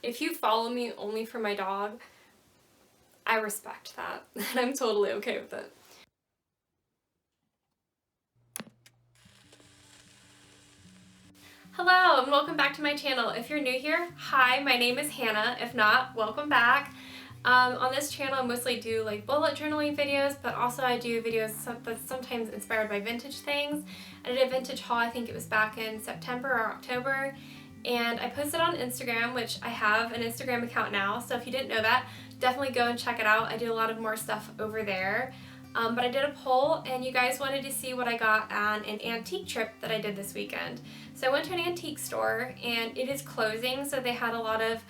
If you follow me only for my dog, I respect that, and I'm totally okay with it. Hello, and welcome back to my channel. If you're new here, hi, my name is Hannah. If not, welcome back. On this channel, I mostly do like bullet journaling videos, but also I do videos that's sometimes inspired by vintage things. I did a vintage haul, I think it was back in September or October, and I posted on Instagram, which I have an Instagram account now, so if you didn't know that, definitely go and check it out. I do a lot of more stuff over there. But I did a poll and you guys wanted to see what I got on an antique trip that I did this weekend. So I went to an antique store and it is closing, so they had a lot of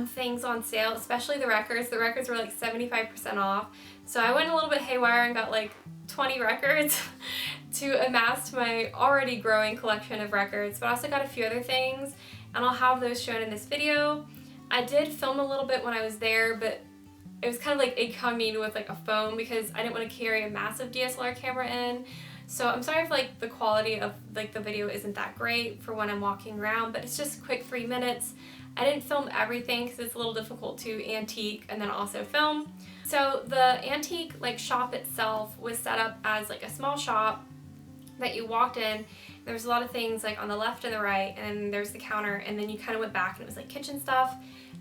things on sale, especially the records. The records were like 75% off. So I went a little bit haywire and got like 20 records to amass my already growing collection of records, but I also got a few other things and I'll have those shown in this video. I did film a little bit when I was there, but it was kind of like incognito with like a phone because I didn't want to carry a massive DSLR camera in. So I'm sorry if like the quality of like the video isn't that great for when I'm walking around, but it's just a quick 3 minutes. I didn't film everything because it's a little difficult to antique and then also film. So the antique like shop itself was set up as like a small shop that you walked in. There was a lot of things like on the left and the right, and there's the counter, and then you kind of went back and it was like kitchen stuff,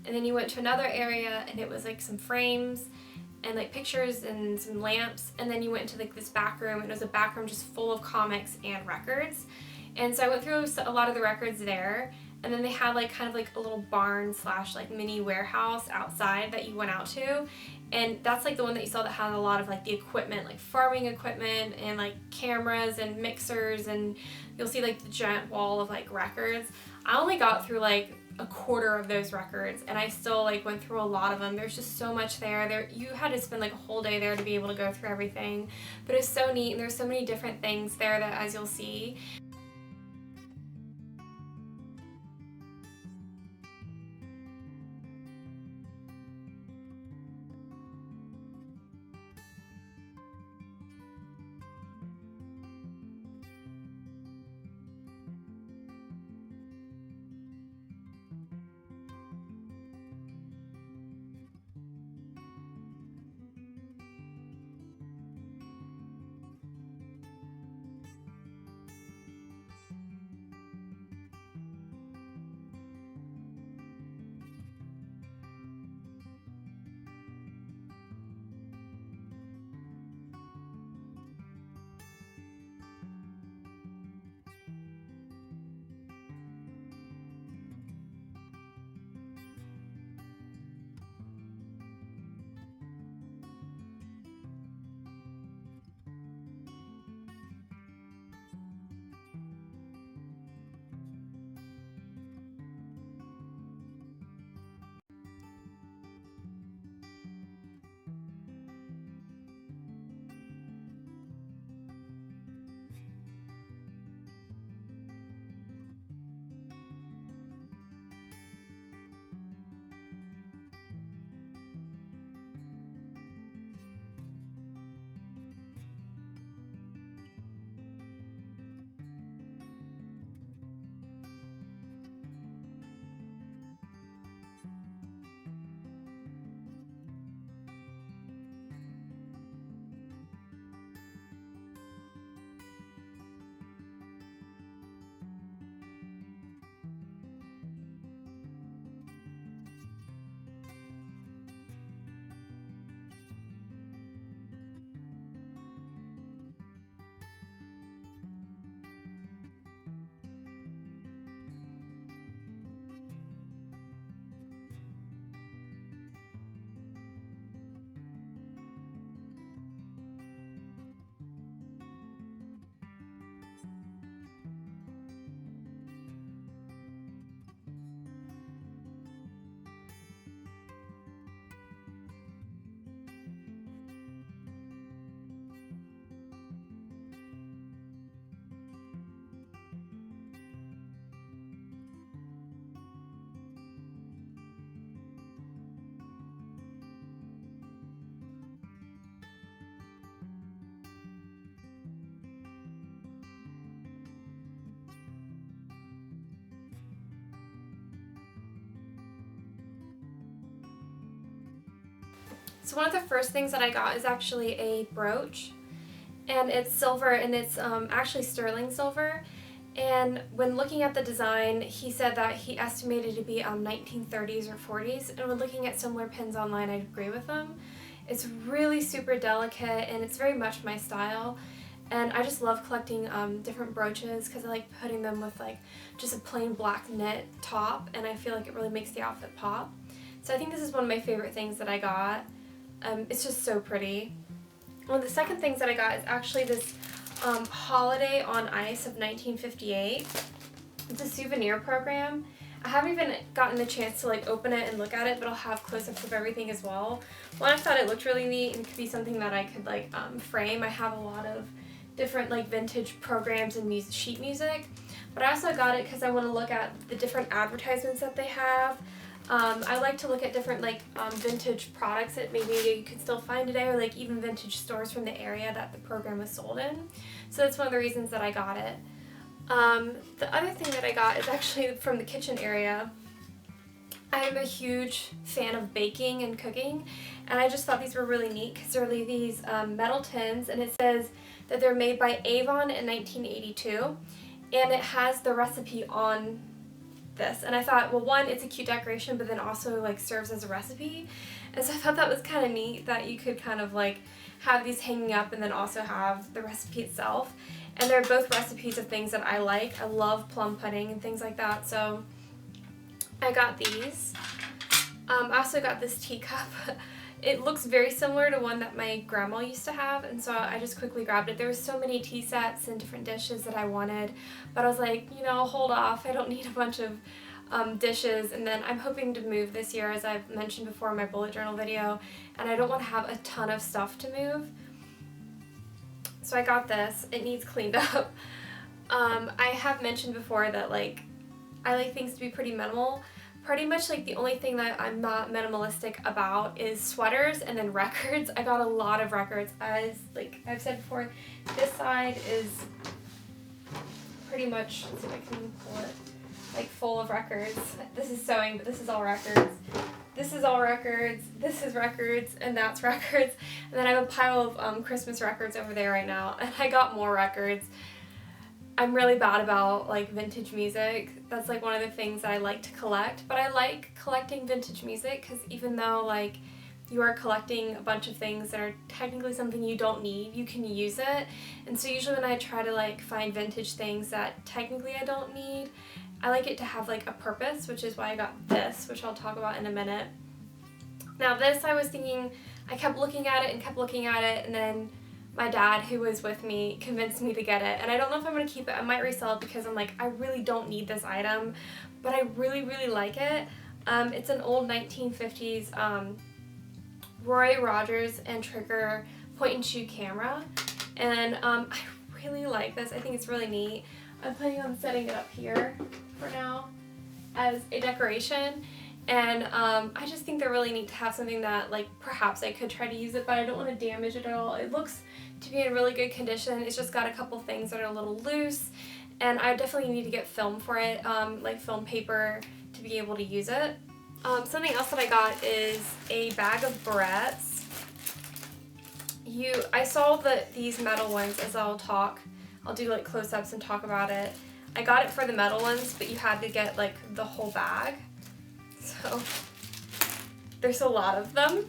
and then you went to another area and it was like some frames and like pictures and some lamps, and then you went into like this back room and it was a back room just full of comics and records. And so I went through a lot of the records there, and then they had like kind of like a little barn slash like mini warehouse outside that you went out to, and that's like the one that you saw that had a lot of like the equipment, like farming equipment and like cameras and mixers, and you'll see like the giant wall of like records. I only got through like a quarter of those records and I still like went through a lot of them. There's just so much there. You had to spend like a whole day there to be able to go through everything, but it's so neat and there's so many different things there that as you'll see. So one of the first things that I got is actually a brooch, and it's silver, and it's actually sterling silver. And when looking at the design, he said that he estimated to be 1930s or 40s, and when looking at similar pins online, I agree with them. It's really super delicate, and it's very much my style. And I just love collecting different brooches because I like putting them with like just a plain black knit top, and I feel like it really makes the outfit pop. So I think this is one of my favorite things that I got. It's just so pretty. One of the second things that I got is actually this Holiday on Ice of 1958. It's a souvenir program. I haven't even gotten the chance to like open it and look at it, but I'll have close-ups of everything as well. One, I thought it looked really neat and could be something that I could like frame. I have a lot of different like vintage programs and sheet music, but I also got it because I want to look at the different advertisements that they have. I like to look at different like vintage products that maybe you can still find today, or like even vintage stores from the area that the program was sold in. So that's one of the reasons that I got it. The other thing that I got is actually from the kitchen area. I am a huge fan of baking and cooking, and I just thought these were really neat because they're these metal tins, and it says that they're made by Avon in 1982, and it has the recipe on this. And I thought, well, one, it's a cute decoration, but then also like serves as a recipe. And so I thought that was kind of neat that you could kind of like have these hanging up and then also have the recipe itself. And they're both recipes of things that I like. I love plum pudding and things like that, so I got these. I also got this teacup. It looks very similar to one that my grandma used to have, and so I just quickly grabbed it. There were so many tea sets and different dishes that I wanted, but I was like, you know, hold off. I don't need a bunch of dishes. And then I'm hoping to move this year, as I've mentioned before in my bullet journal video, and I don't want to have a ton of stuff to move. So I got this. It needs cleaned up. I have mentioned before that like I like things to be pretty minimal. Pretty much like the only thing that I'm not minimalistic about is sweaters and then records. I got a lot of records. As like I've said before, this side is pretty much, let's see if I can pull it, like full of records. This is sewing, but this is all records. This is all records, this is records, and that's records. And then I have a pile of Christmas records over there right now, and I got more records. I'm really bad about like vintage music. That's like one of the things that I like to collect, but I like collecting vintage music because even though like you are collecting a bunch of things that are technically something you don't need, you can use it. And so usually when I try to like find vintage things that technically I don't need, I like it to have like a purpose, which is why I got this, which I'll talk about in a minute. Now this, I was thinking, I kept looking at it and kept looking at it, and then my dad, who was with me, convinced me to get it. And I don't know if I'm going to keep it. I might resell it because I'm like, I really don't need this item, but I really, really like it. It's an old 1950s Roy Rogers and Trigger point-and-shoot camera, and I really like this. I think it's really neat. I'm planning on setting it up here for now as a decoration, and I just think they're really neat to have something that like perhaps I could try to use it, but I don't want to damage it at all. It looks to be in really good condition. It's just got a couple things that are a little loose, and I definitely need to get film for it, like film paper, to be able to use it. Something else that I got is a bag of barrettes. I saw these metal ones, as I'll do like close-ups and talk about it. I got it for the metal ones, but you had to get like the whole bag. So there's a lot of them.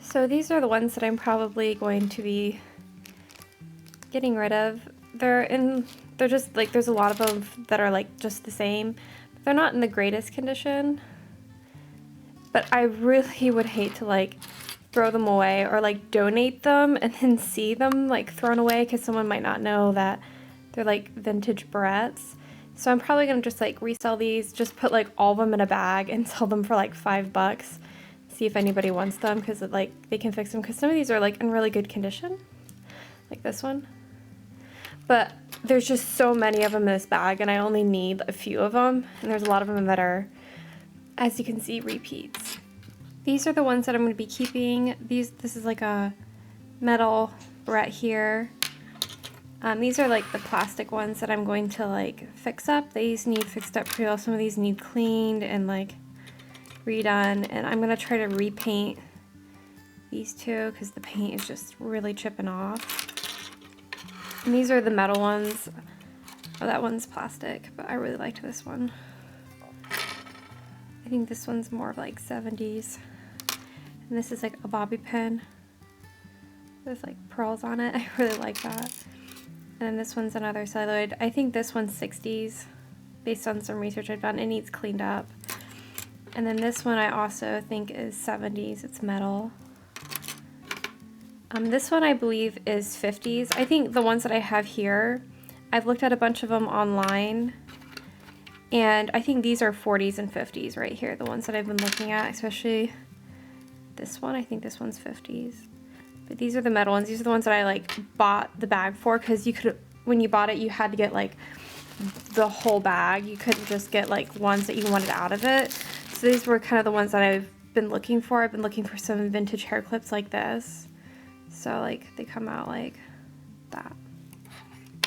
So these are the ones that I'm probably going to be getting rid of. They're just like, there's a lot of them that are like just the same, but they're not in the greatest condition. But I really would hate to like throw them away or like donate them and then see them like thrown away because someone might not know that they're like vintage barrettes. So I'm probably gonna just like resell these, just put like all of them in a bag and sell them for like $5. See if anybody wants them, because like they can fix them, because some of these are like in really good condition, like this one. But there's just so many of them in this bag, and I only need a few of them, and there's a lot of them that are, as you can see, repeats. These are the ones that I'm going to be keeping. This is like a metal barrette here. These are like the plastic ones that I'm going to like fix up. These need fixed up pretty well. Some of these need cleaned and like redone, and I'm going to try to repaint these two because the paint is just really chipping off. And these are the metal ones. Oh, that one's plastic, but I really liked this one. I think this one's more of like 70s. And this is like a bobby pin with like pearls on it. I really like that. And then this one's another celluloid. I think this one's 60s based on some research I've done. It needs cleaned up. And then this one I also think is 70s. It's metal. This one I believe is 50s. I think the ones that I have here, I've looked at a bunch of them online, and I think these are 40s and 50s right here, the ones that I've been looking at, especially this one. I think this one's 50s. But these are the metal ones. These are the ones that I like bought the bag for, because you could, when you bought it, you had to get like the whole bag. You couldn't just get like ones that you wanted out of it. So these were kind of the ones that I've been looking for. I've been looking for some vintage hair clips like this. So like they come out like that.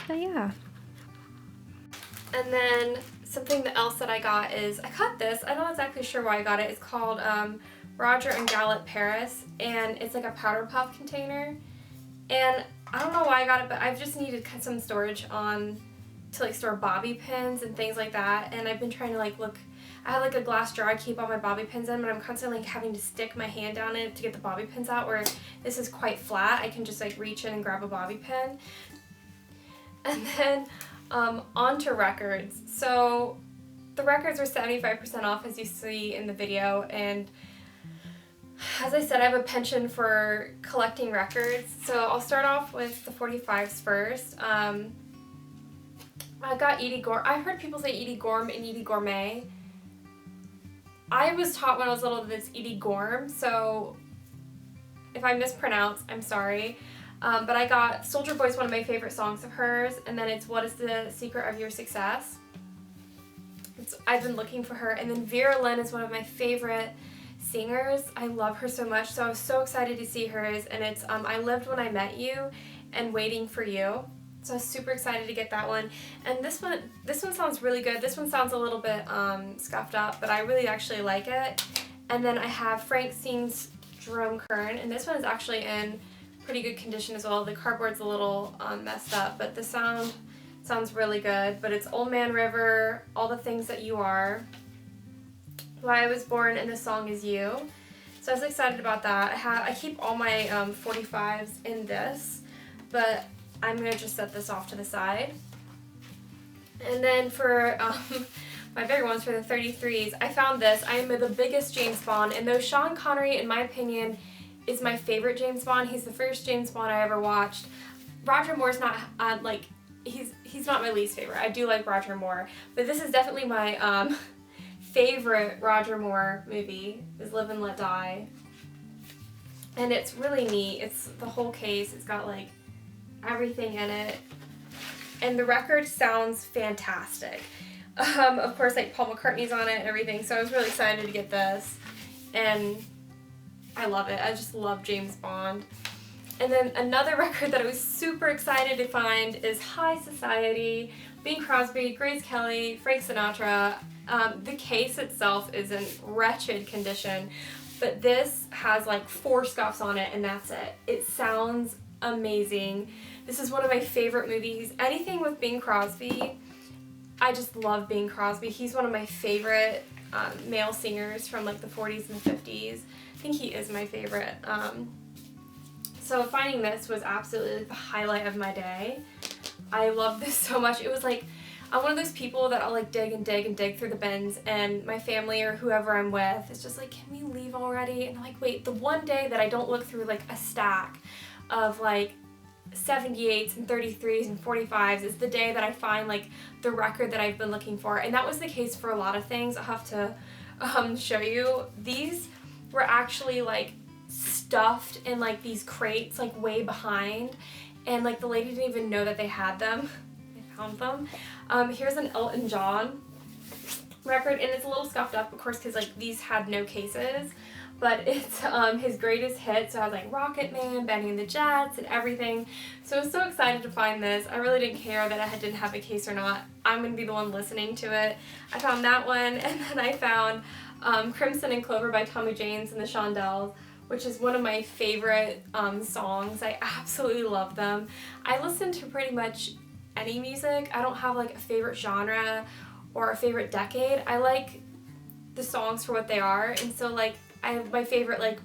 But yeah. And then something else that I got is, I got this. I'm not exactly sure why I got it. It's called Roger and Gallet Paris, and it's like a powder puff container. And I don't know why I got it, but I've just needed some storage on to like store bobby pins and things like that. And I've been trying to like look. I have like a glass jar I keep all my bobby pins in, but I'm constantly like having to stick my hand down it to get the bobby pins out, where this is quite flat. I can just like reach in and grab a bobby pin. And then onto records. So the records are 75% off, as you see in the video, and as I said, I have a penchant for collecting records. So I'll start off with the 45s first. I got Edie Gorm. I heard people say Edie Gorm and Edie Gourmet. I was taught when I was little that it's Edie Gorm, so if I mispronounce, I'm sorry. But I got Soldier Boy's one of my favorite songs of hers, and then it's What is the Secret of Your Success? I've been looking for her. And then Vera Lynn is one of my favorite singers. I love her so much, so I was so excited to see hers, and it's I Lived When I Met You and Waiting for You. So I was super excited to get that one. And this one sounds really good. This one sounds a little bit scuffed up, but I really actually like it. And then I have Frank Sings Jerome Kern, and this one is actually in pretty good condition as well. The cardboard's a little messed up, but the sounds really good. But it's Old Man River, All the Things That You Are, Why I Was Born, and The Song Is You. So I was excited about that. I keep all my 45s in this, but I'm going to just set this off to the side. And then for my bigger ones, for the 33s, I found this. I am the biggest James Bond, and though Sean Connery, in my opinion, is my favorite James Bond, he's the first James Bond I ever watched. Roger Moore's not, he's not my least favorite. I do like Roger Moore, but this is definitely my favorite Roger Moore movie, is Live and Let Die. And it's really neat. It's the whole case. It's got like everything in it, and the record sounds fantastic. Of course, like Paul McCartney's on it and everything, so I was really excited to get this, and I love it. I just love James Bond. And then another record that I was super excited to find is High Society, Bing Crosby, Grace Kelly, Frank Sinatra. The case itself is in wretched condition, but this has like 4 scuffs on it, and that's it. It sounds amazing. This is one of my favorite movies. Anything with Bing Crosby, I just love Bing Crosby. He's one of my favorite male singers from like the 40s and 50s. I think he is my favorite. So finding this was absolutely the highlight of my day. I love this so much. It was like, I'm one of those people that I'll like dig and dig and dig through the bins, and my family or whoever I'm with is just like, can we leave already? And I'm like, wait, the one day that I don't look through like a stack of like 78s and 33s and 45s is the day that I find like the record that I've been looking for. And that was the case for a lot of things. I'll have to show you. These were actually like stuffed in like these crates like way behind, and like the lady didn't even know that they had them. I found them. Here's an Elton John record, and it's a little scuffed up, of course, because like these had no cases, but it's his greatest hit. So I was like Rocket Man, Benny and the Jets, and everything. So I was so excited to find this. I really didn't care that I didn't have a case or not. I'm gonna be the one listening to it. I found that one, and then I found Crimson and Clover by Tommy James and the Shondells, which is one of my favorite songs. I absolutely love them. I listen to pretty much any music. I don't have like a favorite genre or a favorite decade. I like the songs for what they are, and so like my favorite like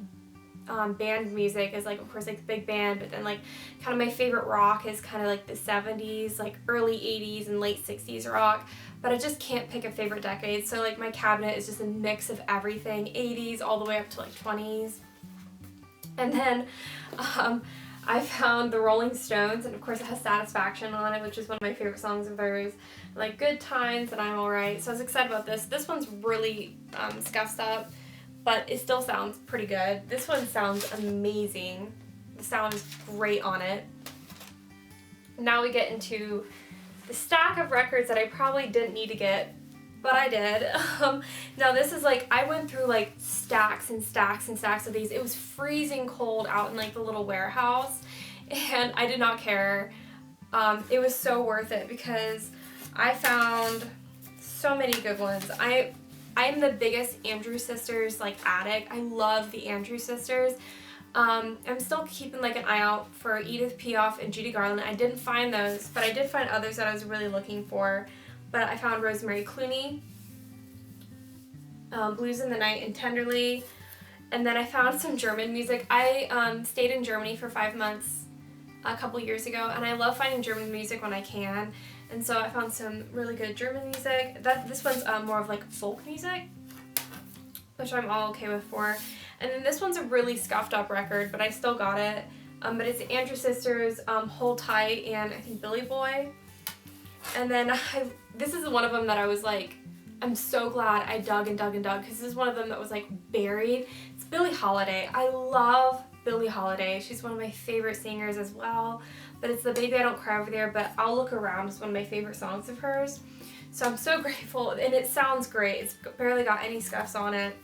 band music is like, of course, like big band, but then like kind of my favorite rock is kind of like the 70s, like early 80s and late 60s rock, but I just can't pick a favorite decade. So like my cabinet is just a mix of everything, 80s all the way up to like 20s. And then I found the Rolling Stones, and of course it has Satisfaction on it, which is one of my favorite songs of theirs, like Good Times and I'm Alright. So I was excited about this. This one's really scuffed up, but it still sounds pretty good. This one sounds amazing. The sound is great on it. Now we get into the stack of records that I probably didn't need to get, but I did. Now this is like, I went through like stacks and stacks and stacks of these. It was freezing cold out in like the little warehouse, and I did not care. It was so worth it because I found so many good ones. I'm the biggest Andrew Sisters like addict. I love the Andrew Sisters. I'm still keeping like an eye out for Edith Piaf and Judy Garland. I didn't find those, but I did find others that I was really looking for. But I found Rosemary Clooney, Blues in the Night and Tenderly, and then I found some German music. I stayed in Germany for 5 months a couple years ago, and I love finding German music when I can. And so I found some really good German music. This one's more of like folk music, which I'm all okay with for. And then this one's a really scuffed up record, but I still got it. But it's the Andrew Sisters, Hold Tight, and I think Billy Boy. And then this is one of them that I was like, I'm so glad I dug and dug and dug, because this is one of them that was like buried. It's Billie Holiday. I love Billie Holiday. She's one of my favorite singers as well. But it's the Baby I Don't Cry Over There, but I'll Look Around is one of my favorite songs of hers. So I'm so grateful, and it sounds great. It's barely got any scuffs on it.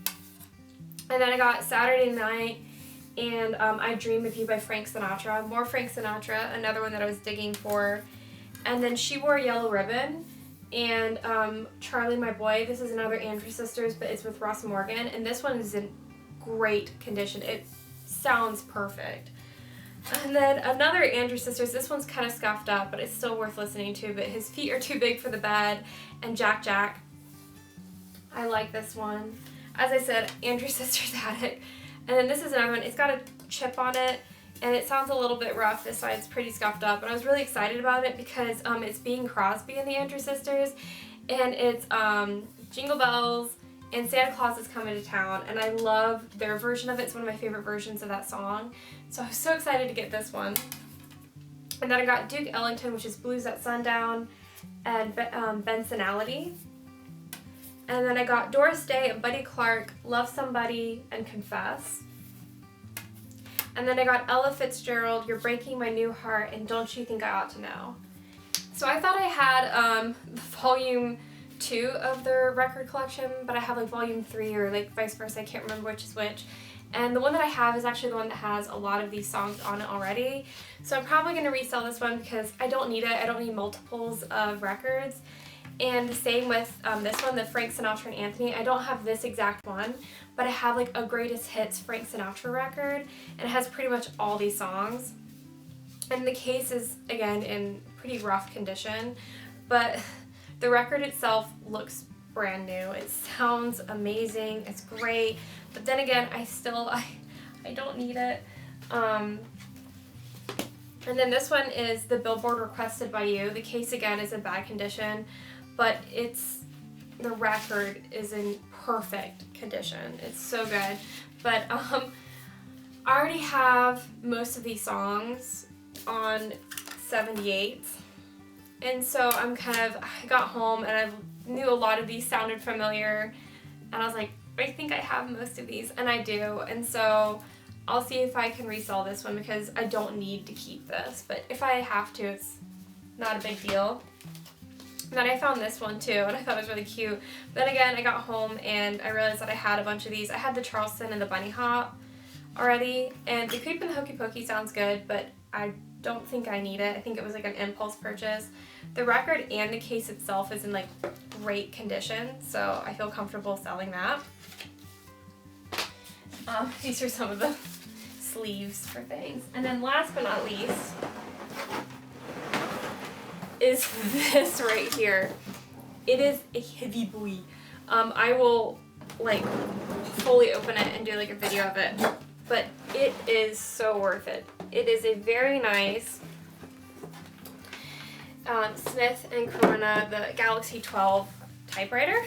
And then I got Saturday Night and I Dream of You by Frank Sinatra. More Frank Sinatra, another one that I was digging for. And then She Wore a Yellow Ribbon and Charlie My Boy. This is another Andrew Sisters, but it's with Russ Morgan, and this one is in great condition. It sounds perfect. And then another Andrew Sisters, this one's kind of scuffed up, but it's still worth listening to, but His Feet Are Too Big for the Bed, and Jack Jack. I like this one. As I said, Andrew Sisters addict. And then this is another one. It's got a chip on it, and it sounds a little bit rough. This side's pretty scuffed up, but I was really excited about it because it's Bing Crosby and the Andrew Sisters, and it's Jingle Bells and Santa Claus is Coming to Town, and I love their version of it. It's one of my favorite versions of that song, so I was so excited to get this one. And then I got Duke Ellington, which is Blues at Sundown, and Bensonality. And then I got Doris Day and Buddy Clark, Love Somebody, and Confess. And then I got Ella Fitzgerald, You're Breaking My New Heart, and Don't You Think I Ought to Know. So I thought I had volume 2 of their record collection, but I have like volume 3 or like vice versa. I can't remember which is which. And the one that I have is actually the one that has a lot of these songs on it already. So I'm probably going to resell this one because I don't need it. I don't need multiples of records. And the same with this one, the Frank Sinatra and Anthony. I don't have this exact one, but I have like a greatest hits Frank Sinatra record, and it has pretty much all these songs. And the case is, again, in pretty rough condition, but the record itself looks brand new. It sounds amazing. It's great. But then again, I don't need it. And then this one is the Billboard Requested by You. The case, again, is in bad condition, but the record is in perfect condition. It's so good. But I already have most of these songs on 78. And so I got home and I knew a lot of these sounded familiar, and I was like, I think I have most of these, and I do. And so I'll see if I can resell this one because I don't need to keep this, but if I have to, it's not a big deal. And then I found this one too, and I thought it was really cute. But then again, I got home and I realized that I had a bunch of these. I had the Charleston and the Bunny Hop already, and the Creep and the Hokey Pokey sounds good, but I don't think I need it. I think it was like an impulse purchase. The record and the case itself is in like great condition, so I feel comfortable selling that. These are some of the sleeves for things. And then last but not least is this right here. It is a heavy boy. I will like fully open it and do like a video of it, but it is so worth it. It is a very nice Smith & Corona, the Galaxy 12 typewriter.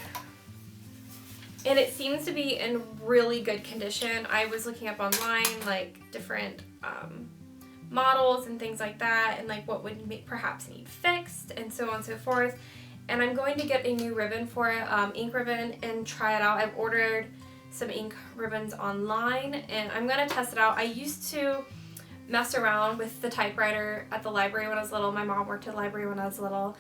And it seems to be in really good condition. I was looking up online like different models and things like that, and like what would perhaps need fixed and so on and so forth. And I'm going to get a new ribbon for it, ink ribbon, and try it out. I've ordered some ink ribbons online and I'm going to test it out. I used to mess around with the typewriter at the library when I was little. My mom worked at the library when I was little,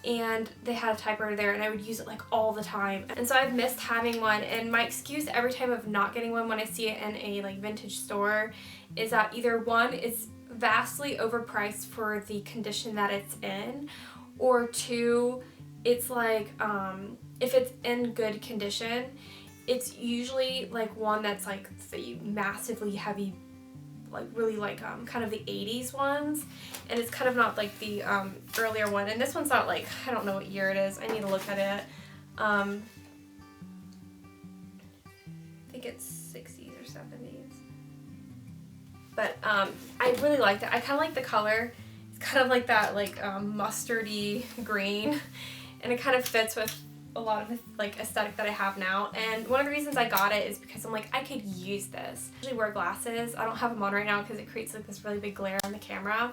and they had a typewriter there and I would use it like all the time. And so I've missed having one, and my excuse every time of not getting one when I see it in a like vintage store is that either one, it's vastly overpriced for the condition that it's in, or two, it's like if it's in good condition, it's usually like one that's like the massively heavy, like really like kind of the 80s ones, and it's kind of not like the earlier one. And this one's not like, I don't know what year it is, I need to look at it. I think it's 60s or 70s, but I really liked it. I kind of like the color. It's kind of like that like mustardy green, and it kind of fits with a lot of the like aesthetic that I have now. And one of the reasons I got it is because I'm like, I could use this. I usually wear glasses. I don't have them on right now because it creates like this really big glare on the camera.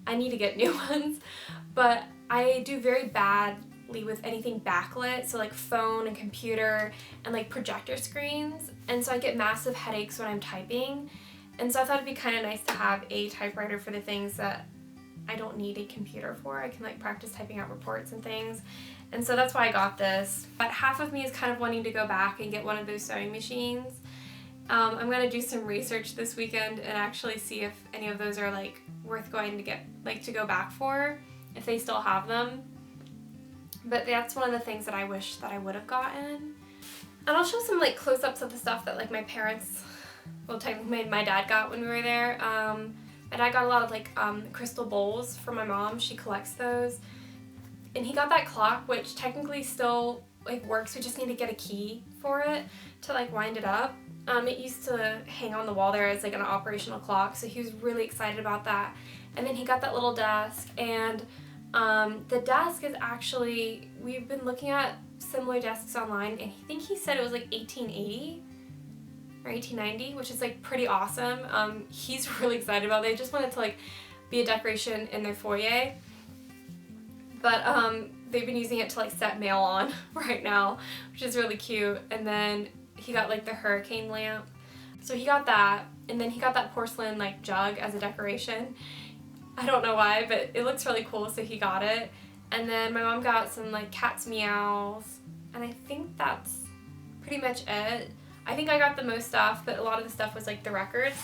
I need to get new ones, but I do very badly with anything backlit, so like phone and computer and like projector screens, and so I get massive headaches when I'm typing. And so I thought it'd be kind of nice to have a typewriter for the things that I don't need a computer for. I can like practice typing out reports and things. And so that's why I got this. But half of me is kind of wanting to go back and get one of those sewing machines. I'm going to do some research this weekend and actually see if any of those are like worth going to get, like to go back for, if they still have them. But that's one of the things that I wish that I would have gotten. And I'll show some like close-ups of the stuff that like my parents, well technically my dad got when we were there. My dad got a lot of like crystal bowls from my mom. She collects those. And he got that clock, which technically still like works. We just need to get a key for it to like wind it up. It used to hang on the wall there as like an operational clock, so he was really excited about that. And then he got that little desk, and the desk is actually, we've been looking at similar desks online, and I think he said it was like 1880 or 1890, which is like pretty awesome. He's really excited about it. They just wanted to like be a decoration in their foyer. But they've been using it to like set mail on right now, which is really cute. And then he got like the hurricane lamp. So he got that, and then he got that porcelain like jug as a decoration. I don't know why, but it looks really cool, so he got it. And then my mom got some like cat's meows, and I think that's pretty much it. I think I got the most stuff, but a lot of the stuff was like the records.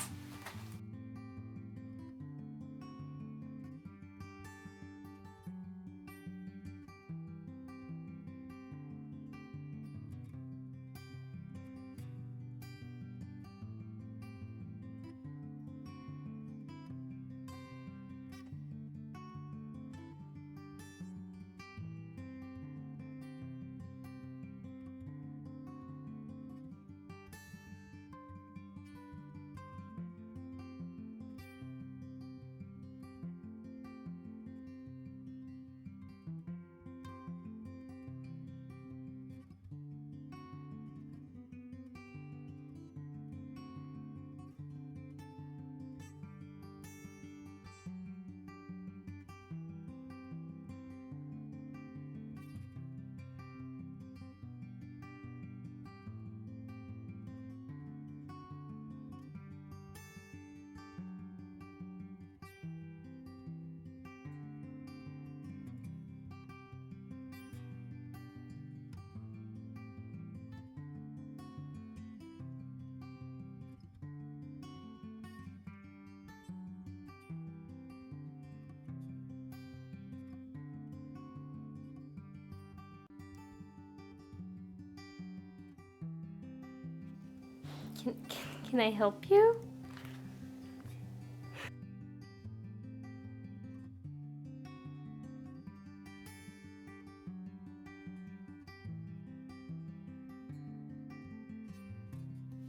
Can I help you?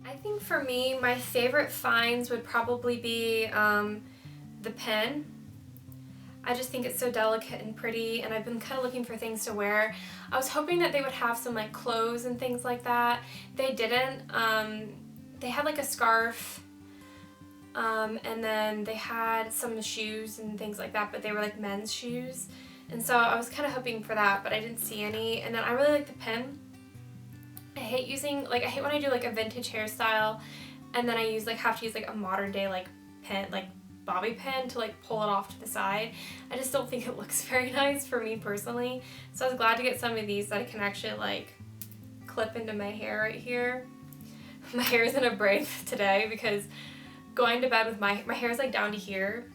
I think for me, my favorite finds would probably be the pen. I just think it's so delicate and pretty, and I've been kind of looking for things to wear. I was hoping that they would have some like clothes and things like that. They didn't. They had like a scarf, and then they had some shoes and things like that, but they were like men's shoes. And so I was kind of hoping for that, but I didn't see any. And then I really like the pen. I hate when I do like a vintage hairstyle and then I have to use like a modern day like pen, like bobby pin to like pull it off to the side. I just don't think it looks very nice for me personally. So I was glad to get some of these that I can actually like clip into my hair right here. My hair is in a braid today because going to bed with my hair is like down to here.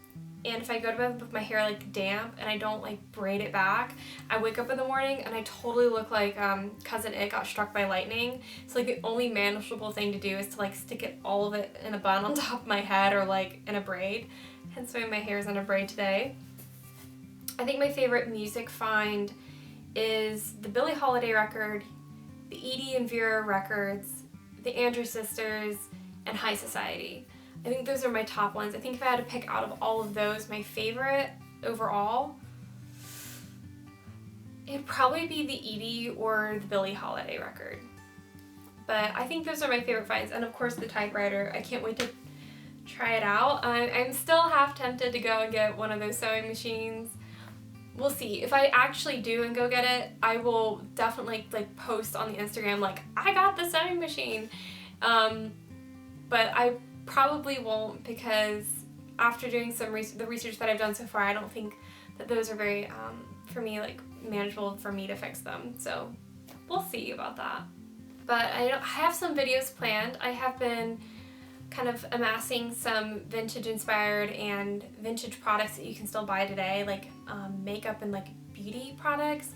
And if I go to bed with my hair like damp and I don't like braid it back, I wake up in the morning and I totally look like Cousin It got struck by lightning. So like the only manageable thing to do is to like stick it all of it in a bun on top of my head or like in a braid. Hence why my hair is in a braid today. I think my favorite music find is the Billie Holiday record, the Edie and Vera records, the Andrews Sisters, and High Society. I think those are my top ones. I think if I had to pick out of all of those, my favorite overall, it'd probably be the Edie or the Billie Holiday record. But I think those are my favorite finds. And of course the typewriter. I can't wait to try it out. I'm still half tempted to go and get one of those sewing machines. We'll see. If I actually do and go get it, I will definitely like post on the Instagram like, I got the sewing machine. But I probably won't, because after doing the research that I've done so far, I don't think that those are very, for me, like manageable for me to fix them. So we'll see about that. But I have some videos planned. I have been kind of amassing some vintage inspired and vintage products that you can still buy today, like makeup and like beauty products.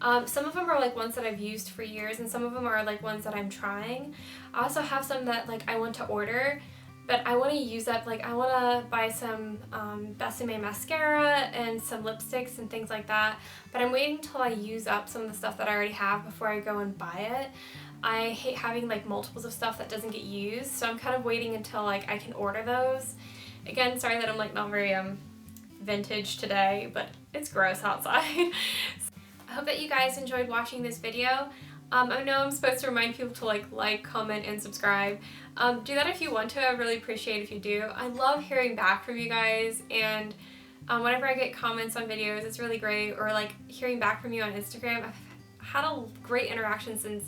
Some of them are like ones that I've used for years, and some of them are like ones that I'm trying. I also have some that like I want to order, but I want to use up, like I want to buy some Besame mascara and some lipsticks and things like that, but I'm waiting until I use up some of the stuff that I already have before I go and buy it. I hate having like multiples of stuff that doesn't get used, so I'm kind of waiting until like I can order those. Again, sorry that I'm like not very vintage today, but it's gross outside. I hope that you guys enjoyed watching this video. I know I'm supposed to remind people to like, comment, and subscribe. Do that if you want to. I really appreciate it if you do. I love hearing back from you guys, and whenever I get comments on videos, it's really great, or like hearing back from you on Instagram. I've had a great interaction since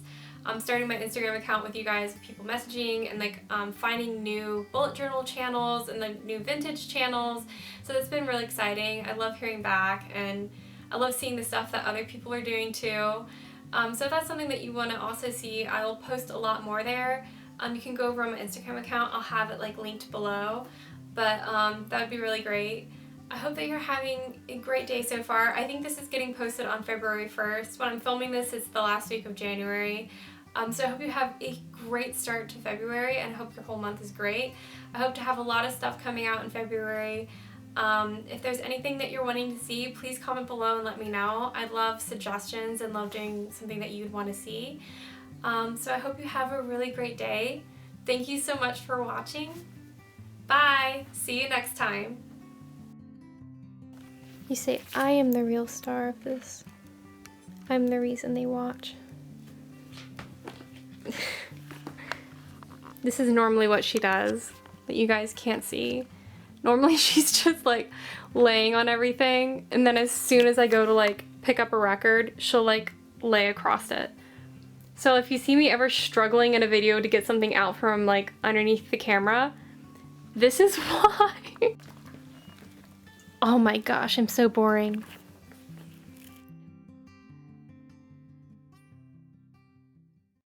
starting my Instagram account with you guys, people messaging and like finding new bullet journal channels and like new vintage channels. So that's been really exciting. I love hearing back, and I love seeing the stuff that other people are doing too. So if that's something that you want to also see, I will post a lot more there. You can go over on my Instagram account. I'll have it like linked below, but that would be really great. I hope that you're having a great day so far. I think this is getting posted on February 1st. When I'm filming this, it's the last week of January. So I hope you have a great start to February, and I hope your whole month is great. I hope to have a lot of stuff coming out in February. If there's anything that you're wanting to see, please comment below and let me know. I love suggestions and love doing something that you'd want to see. So I hope you have a really great day. Thank you so much for watching. Bye! See you next time. You say, I am the real star of this. I'm the reason they watch. This is normally what she does, that you guys can't see. Normally she's just like laying on everything, and then as soon as I go to like pick up a record, she'll like lay across it. So if you see me ever struggling in a video to get something out from like underneath the camera, this is why. Oh my gosh, I'm so boring.